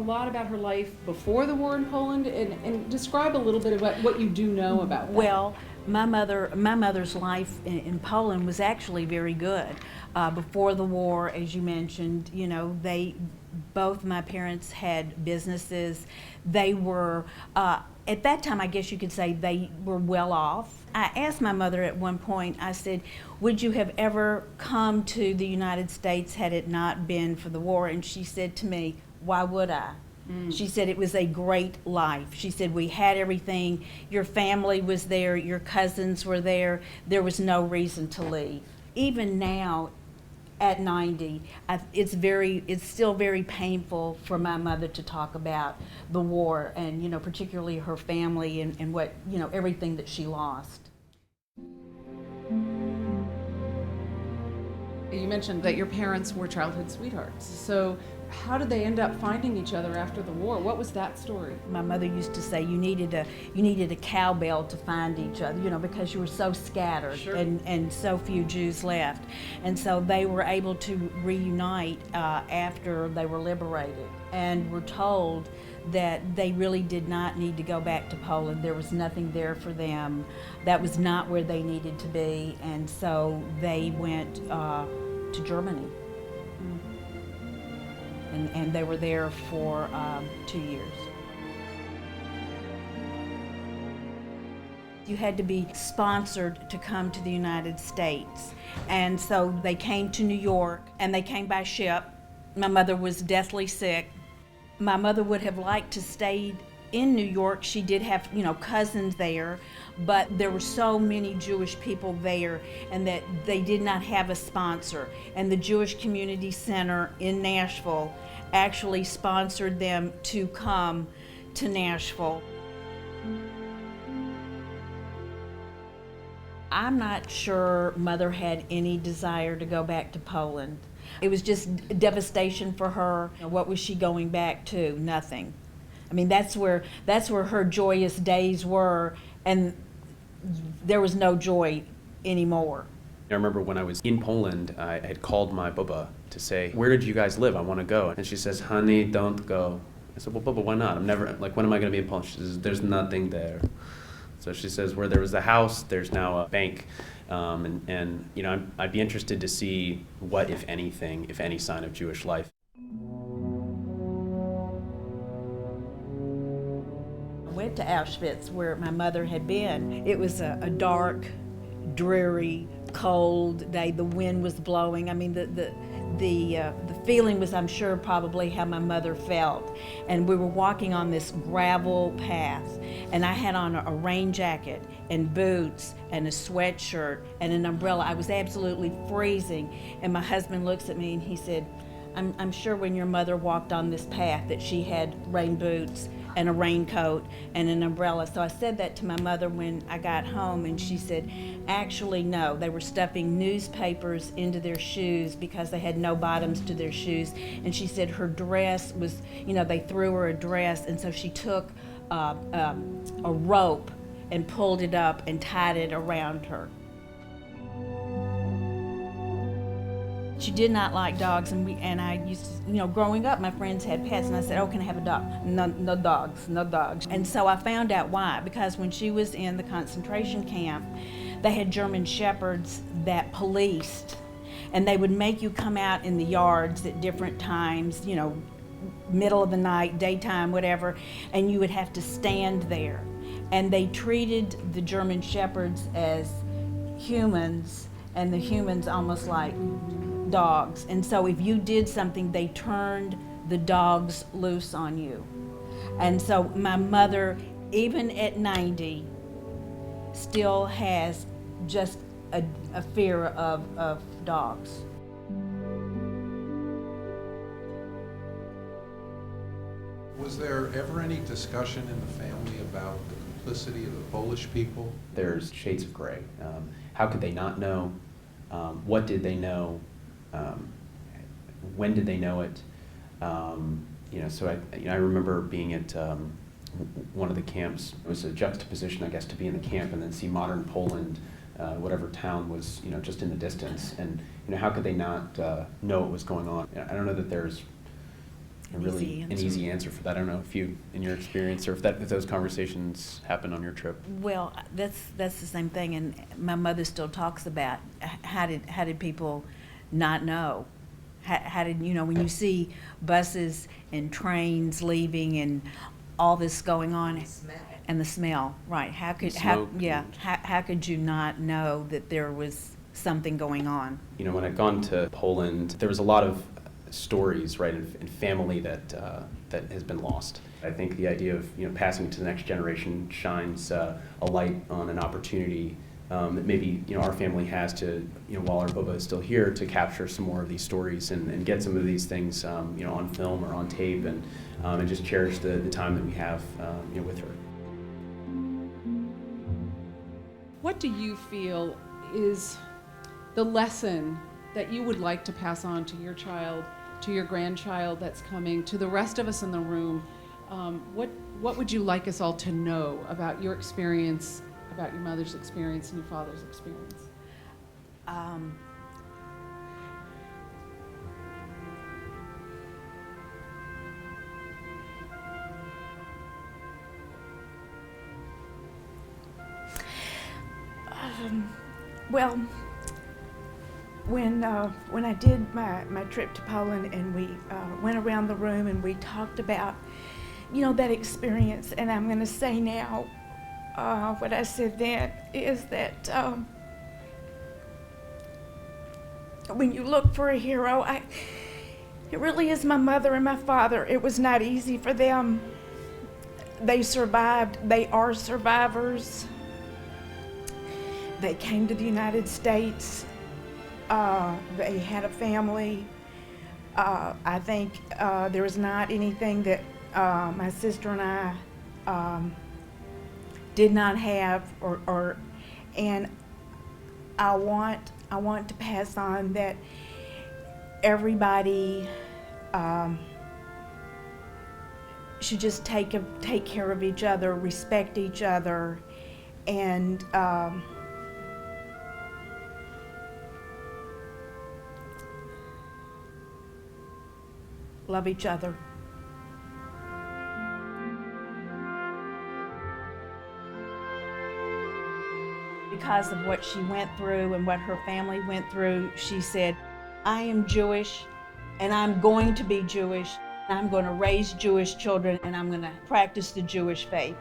lot about her life before the war in Poland, and describe a little bit about what you do know about that. Well, my mother's life in Poland was actually very good. Before the war, as you mentioned, both my parents had businesses. They were, at that time, I guess you could say they were well off. I asked my mother at one point, I said, would you have ever come to the United States had it not been for the war? And she said to me, why would I? She said it was a great life. She said we had everything. Your family was there. Your cousins were there. There was no reason to leave. Even now, at 90, it's still very painful for my mother to talk about the war and particularly her family and what everything that she lost. You mentioned that your parents were childhood sweethearts. So how did they end up finding each other after the war? What was that story? My mother used to say you needed a cowbell to find each other, because you were so scattered. Sure. and so few Jews left. And so they were able to reunite after they were liberated, and were told that they really did not need to go back to Poland. There was nothing there for them. That was not where they needed to be, and so they went to Germany. And they were there for 2 years. You had to be sponsored to come to the United States. And so they came to New York, and they came by ship. My mother was deathly sick. My mother would have liked to stay in New York. She did have, cousins there, but there were so many Jewish people there, and that they did not have a sponsor. And the Jewish Community Center in Nashville actually sponsored them to come to Nashville. I'm not sure Mother had any desire to go back to Poland. It was just devastation for her. What was she going back to? Nothing. I mean, that's where her joyous days were, and there was no joy anymore. I remember when I was in Poland, I had called my Bubba to say, where did you guys live? I want to go. And she says, honey, don't go. I said, well, Bubba, why not? When am I going to be in Poland? She says, there's nothing there. So she says, where there was a house, there's now a bank. I'd be interested to see what, if anything, if any sign of Jewish life. I went to Auschwitz, where my mother had been. It was a dark, dreary, cold day. The wind was blowing. I mean, the feeling was, I'm sure, probably how my mother felt. And we were walking on this gravel path, and I had on a rain jacket and boots and a sweatshirt and an umbrella. I was absolutely freezing. And my husband looks at me and he said, I'm sure when your mother walked on this path that she had rain boots and a raincoat and an umbrella. So I said that to my mother when I got home, and she said, actually, no, they were stuffing newspapers into their shoes because they had no bottoms to their shoes. And she said her dress was, they threw her a dress, and so she took a rope and pulled it up and tied it around her. She did not like dogs, and I used to, growing up, my friends had pets, and I said, oh, can I have a dog? No dogs, no dogs. And so I found out why, because when she was in the concentration camp, they had German shepherds that policed, and they would make you come out in the yards at different times, middle of the night, daytime, whatever, and you would have to stand there. And they treated the German shepherds as humans, and the humans almost like dogs. And so if you did something, they turned the dogs loose on you. And so my mother, even at 90, still has just a fear of dogs. Was there ever any discussion in the family about the complicity of the Polish people? There's shades of gray. How could they not know? What did they know? When did they know it? So I remember being at one of the camps. It was a juxtaposition, I guess, to be in the camp and then see modern Poland, whatever town was, just in the distance. And how could they not know what was going on? I don't know that there's an easy answer for that. I don't know if you, in your experience, or if those conversations happen on your trip. Well, that's the same thing, and my mother still talks about how did people not know? How did, when you see buses and trains leaving and all this going on, and the smell, right? How could you not know that there was something going on? When I'd gone to Poland, there was a lot of stories, right, and family that has been lost. I think the idea of passing it to the next generation shines a light on an opportunity that maybe our family has to, while our Bubba is still here, to capture some more of these stories and get some of these things on film or on tape, and just cherish the time that we have with her. What do you feel is the lesson that you would like to pass on to your child, to your grandchild that's coming, to the rest of us in the room? What would you like us all to know about your experience, about your mother's experience and your father's experience? Well, when I did my trip to Poland and we went around the room and we talked about, that experience, and I'm going to say now what I said then is that when you look for a hero, it really is my mother and my father. It was not easy for them. They survived. They are survivors. They came to the United States. They had a family. I think there was not anything that my sister and I did not have, and I want to pass on that everybody should just take care of each other, respect each other, and love each other. Because of what she went through and what her family went through, she said, I am Jewish and I'm going to be Jewish. I'm going to raise Jewish children and I'm going to practice the Jewish faith.